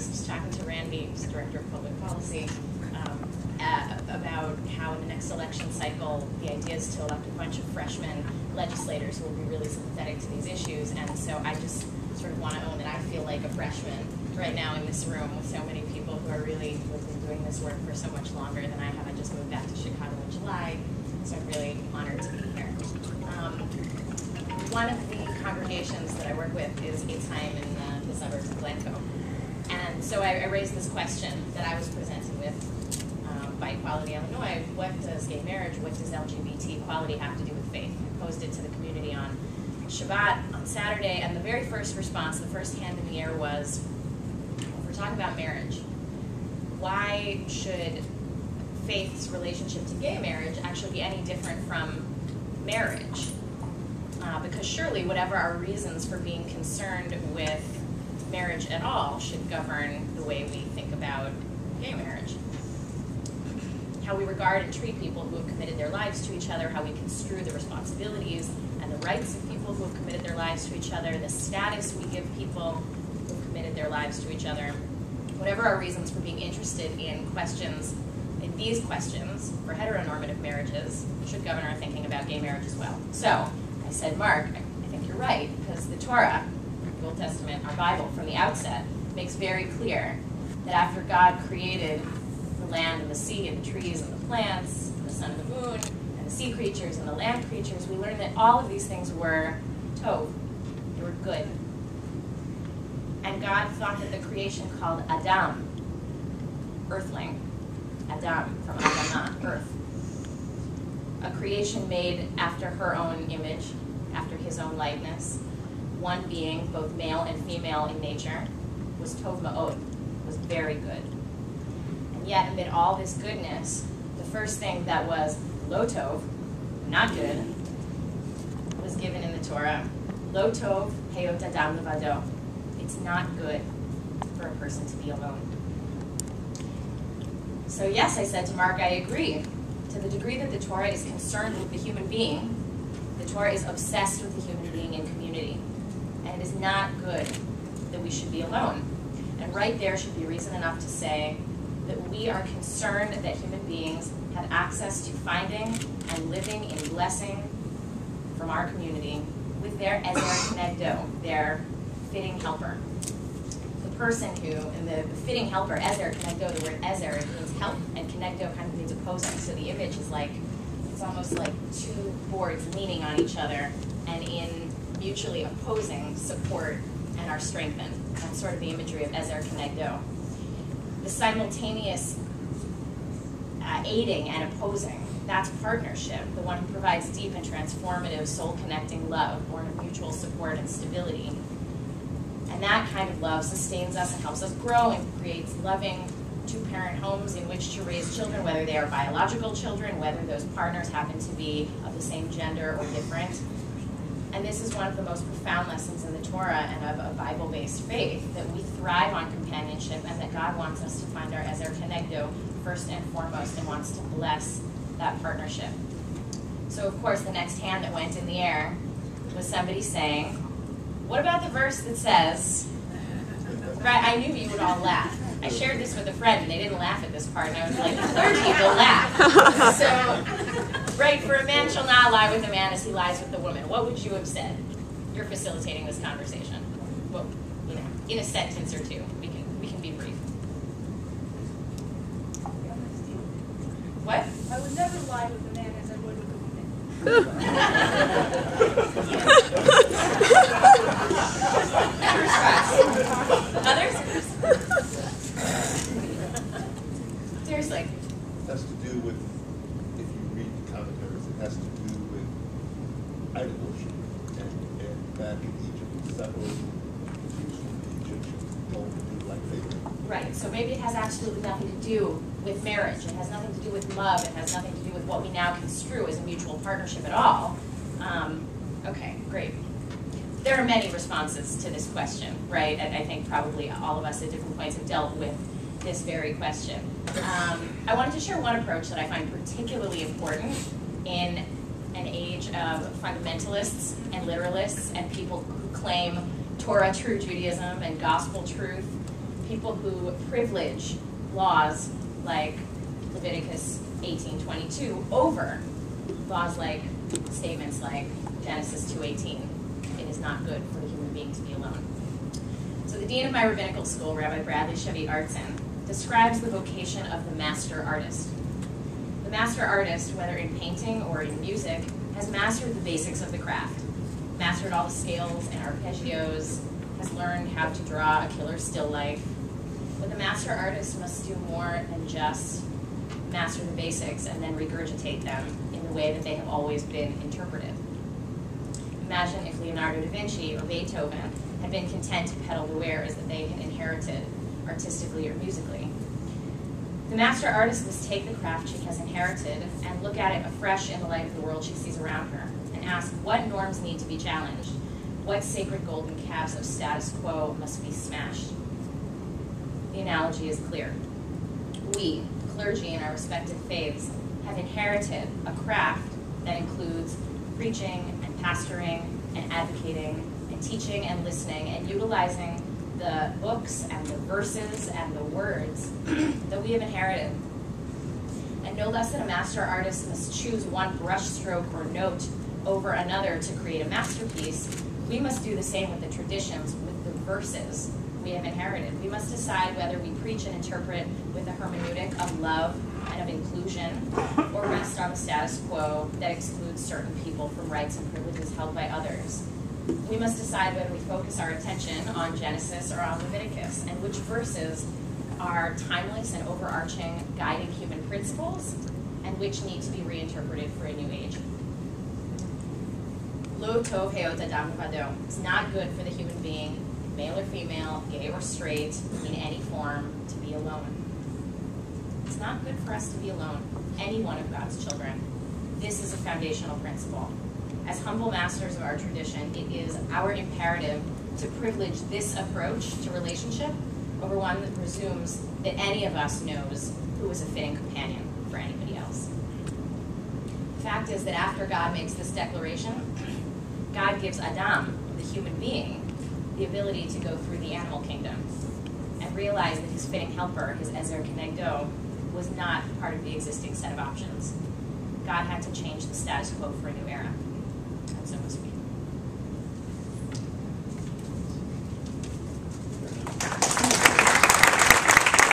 was just talking to Randy, who's the Director of Public Policy, about how in the next election cycle, the idea is to elect a bunch of freshman legislators who will be really sympathetic to these issues. And so I just sort of want to own that I feel like a freshman right now in this room with so many people who have been doing this work for so much longer than I have. I just moved back to Chicago in July, so I'm really honored to be here. One of the congregations that I work with is A Time in the suburbs of Glencoe. And so I raised this question that I was presented with by Equality Illinois: what does gay marriage, what does LGBT equality have to do with faith? I posed it to the community on Shabbat, on Saturday, and the very first response, the first hand in the air was, if we're talking about marriage, why should faith's relationship to gay marriage actually be any different from marriage? Because surely whatever our reasons for being concerned with marriage at all should govern the way we think about gay marriage. How we regard and treat people who have committed their lives to each other, how we construe the responsibilities and the rights of people who have committed their lives to each other, the status we give people who have committed their lives to each other. Whatever our reasons for being interested in these questions for heteronormative marriages should govern our thinking about gay marriage as well. So I said, Mark, I think you're right, because the Torah, the Old Testament, our Bible, from the outset, makes very clear that after God created the land and the sea and the trees and the plants and the sun and the moon and the sea creatures and the land creatures, we learned that all of these things were tov, they were good. And God thought that the creation called Adam, earthling, Adam, from Adamah, earth, a creation made after her own image, after his own likeness, one being both male and female in nature, was tov ma'od, was very good. And yet, amid all this goodness, the first thing that was lo tov, not good, was given in the Torah. Lo tov heyot adam levado. It's not good for a person to be alone. So yes, I said to Mark, I agree. To the degree that the Torah is concerned with the human being, the Torah is obsessed with the human being in community. And it is not good that we should be alone. And right there should be reason enough to say that we are concerned that human beings have access to finding and living in blessing from our community with their ezer kenegdo, their fitting helper. The person who, and the fitting helper, ezer kenegdo, the word ezer, it means help, and kenegdo kind of means opposing. So the image is like, it's almost like two boards leaning on each other and in mutually opposing support and are strengthened. That's sort of the imagery of ezer kenegdo. The simultaneous aiding and opposing, that's partnership, the one who provides deep and transformative soul-connecting love, born of mutual support and stability. And that kind of love sustains us and helps us grow and creates loving two-parent homes in which to raise children, whether they are biological children, whether those partners happen to be of the same gender or different. And this is one of the most profound lessons in the Torah and of a Bible-based faith, that we thrive on companionship and that God wants us to find our ezer kenegdo first and foremost and wants to bless that partnership. So of course the next hand that went in the air was somebody saying, what about the verse that says, right, I knew you would all laugh. I shared this with a friend and they didn't laugh at this part and I was like, the clergy will laugh. So, right, for a man shall not lie with a man as he lies with the woman. What would you have said? You're facilitating this conversation. Well, you know, in a sentence or two, we can be brief. What? I would never lie with a man as I would with a woman. Others? Seriously. It has to do with, if you read the commentaries, it has to do with idol worship. And back in Egypt, separating the Jews from the Egyptians, told to do like they did. Right, so maybe it has absolutely nothing to do with marriage. It has nothing to do with love. It has nothing to do with what we now construe as a mutual partnership at all. Okay, great. There are many responses to this question, right? And I think probably all of us at different points have dealt with this very question. I wanted to share one approach that I find particularly important in an age of fundamentalists and literalists and people who claim Torah true Judaism and gospel truth, people who privilege laws like Leviticus 18:22 over laws like statements like Genesis 2:18. It is not good for the human being to be alone. So the dean of my rabbinical school, Rabbi Bradley Chevy Artson, describes the vocation of the master artist. The master artist, whether in painting or in music, has mastered the basics of the craft, mastered all the scales and arpeggios, has learned how to draw a killer still life. But the master artist must do more than just master the basics and then regurgitate them in the way that they have always been interpreted. Imagine if Leonardo da Vinci or Beethoven had been content to peddle the wares that they had inherited artistically or musically. The master artist must take the craft she has inherited and look at it afresh in the light of the world she sees around her and ask what norms need to be challenged, what sacred golden calves of status quo must be smashed. The analogy is clear. We, clergy in our respective faiths, have inherited a craft that includes preaching and pastoring and advocating and teaching and listening and utilizing the books and the verses and the words that we have inherited. And no less than a master artist must choose one brushstroke or note over another to create a masterpiece, we must do the same with the traditions, with the verses we have inherited. We must decide whether we preach and interpret with a hermeneutic of love and of inclusion, or rest on the status quo that excludes certain people from rights and privileges held by others. We must decide whether we focus our attention on Genesis or on Leviticus, and which verses are timeless and overarching guiding human principles, and which need to be reinterpreted for a new age. Lo tov heot adam levado. It's not good for the human being, male or female, gay or straight, in any form, to be alone. It's not good for us to be alone, any one of God's children. This is a foundational principle. As humble masters of our tradition, it is our imperative to privilege this approach to relationship over one that presumes that any of us knows who is a fitting companion for anybody else. The fact is that after God makes this declaration, God gives Adam, the human being, the ability to go through the animal kingdom and realize that his fitting helper, his ezer kenegdo, was not part of the existing set of options. God had to change the status quo for a new era, and so must we.